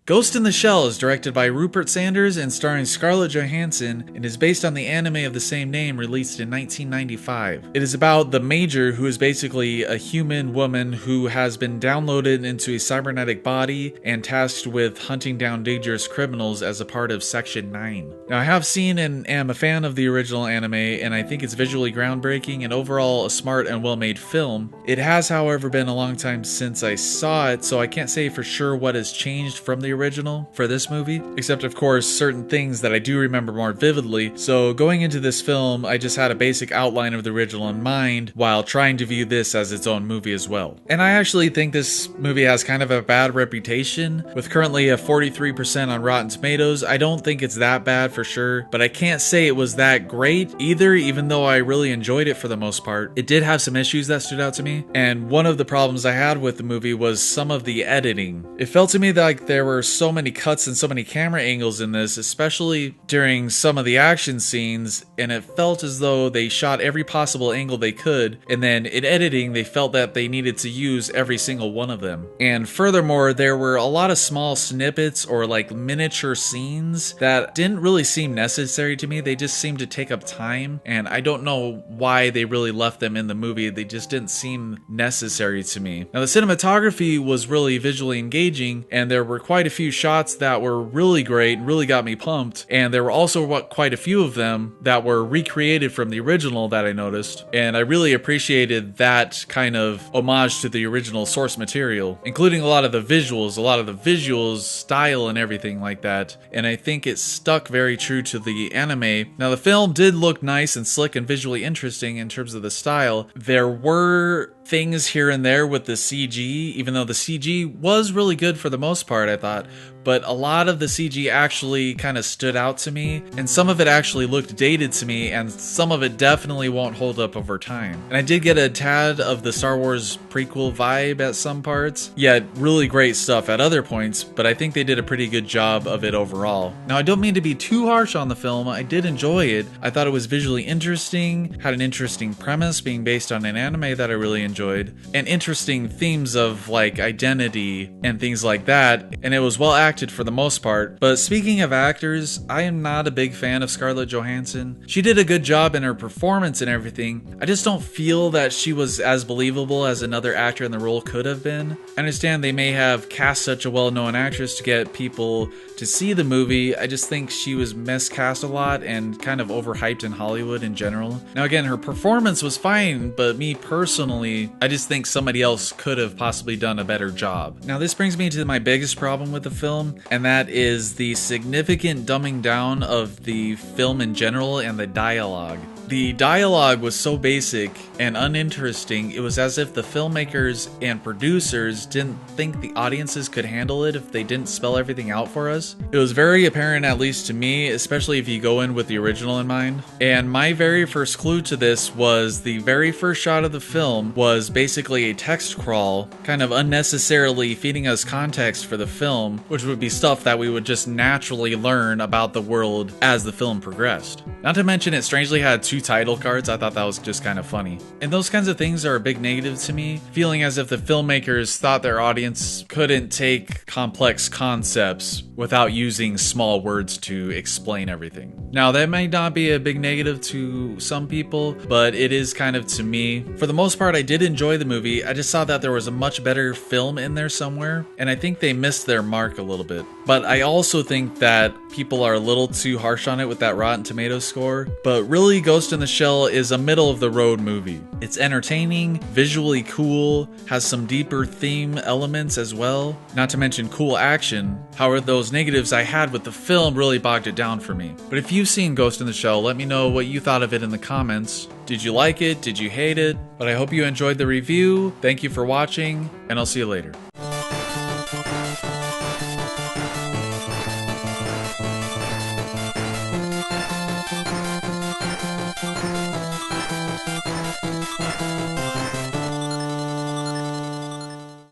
Ghost in the Shell is directed by Rupert Sanders and starring Scarlett Johansson and is based on the anime of the same name released in 1995. It is about the Major, who is basically a human woman who has been downloaded into a cybernetic body and tasked with hunting down dangerous criminals as a part of Section 9. Now, I have seen and am a fan of the original anime, and I think it's visually groundbreaking and overall a smart and well-made film. It has, however, been a long time since I saw it, so I can't say for sure what has changed from the original for this movie, except of course certain things that I do remember more vividly. So going into this film, I just had a basic outline of the original in mind while trying to view this as its own movie as well. And I actually think this movie has kind of a bad reputation, with currently a 43% on Rotten Tomatoes. I don't think it's that bad for sure, but I can't say it was that great either, even though I really enjoyed it for the most part. It did have some issues that stood out to me, and one of the problems I had with the movie was some of the editing. It felt to me like there were so many cuts and so many camera angles in this, especially during some of the action scenes, and it felt as though they shot every possible angle they could, and then in editing they felt that they needed to use every single one of them. And furthermore, there were a lot of small snippets or like miniature scenes that didn't really seem necessary to me. They just seemed to take up time, and I don't know why they really left them in the movie. They just didn't seem necessary to me. Now, the cinematography was really visually engaging, and there were quite a few shots that were really great and really got me pumped, and there were also quite a few of them that were recreated from the original that I noticed, and I really appreciated that kind of homage to the original source material, including a lot of the visuals, style and everything like that, and I think it stuck very true to the anime. Now, the film did look nice and slick and visually interesting in terms of the style. There were things here and there with the CG, even though the CG was really good for the most part, I thought, but a lot of the CG actually kind of stood out to me, and some of it actually looked dated to me, and some of it definitely won't hold up over time. And I did get a tad of the Star Wars prequel vibe at some parts, yet really great stuff at other points, but I think they did a pretty good job of it overall. Now, I don't mean to be too harsh on the film. I did enjoy it. I thought it was visually interesting, had an interesting premise being based on an anime that I really enjoyed, and interesting themes of like identity and things like that, and it was well acted for the most part. But speaking of actors, I am not a big fan of Scarlett Johansson. She did a good job in her performance and everything. I just don't feel that she was as believable as another actor in the role could have been. I understand they may have cast such a well-known actress to get people to see the movie. I just think she was miscast a lot and kind of overhyped in Hollywood in general. Now again, her performance was fine, but me personally, I just think somebody else could have possibly done a better job. Now, this brings me to my biggest problem with the film, and that is the significant dumbing down of the film in general and the dialogue. The dialogue was so basic and uninteresting, it was as if the filmmakers and producers didn't think the audiences could handle it if they didn't spell everything out for us. It was very apparent, at least to me, especially if you go in with the original in mind. And my very first clue to this was the very first shot of the film was basically a text crawl, kind of unnecessarily feeding us context for the film, which would be stuff that we would just naturally learn about the world as the film progressed. Not to mention, it strangely had two title cards. I thought that was just kind of funny. And those kinds of things are a big negative to me, feeling as if the filmmakers thought their audience couldn't take complex concepts without using small words to explain everything. Now, that may not be a big negative to some people, but it is kind of to me. For the most part, I did enjoy the movie. I just saw that there was a much better film in there somewhere, and I think they missed their mark a little bit. But I also think that people are a little too harsh on it with that Rotten Tomatoes score, but really Ghost in the Shell is a middle of the road movie. It's entertaining, visually cool, has some deeper theme elements as well, not to mention cool action. However, those negatives I had with the film really bogged it down for me. But if you've seen Ghost in the Shell, let me know what you thought of it in the comments. Did you like it? Did you hate it? But I hope you enjoyed the review. Thank you for watching, and I'll see you later.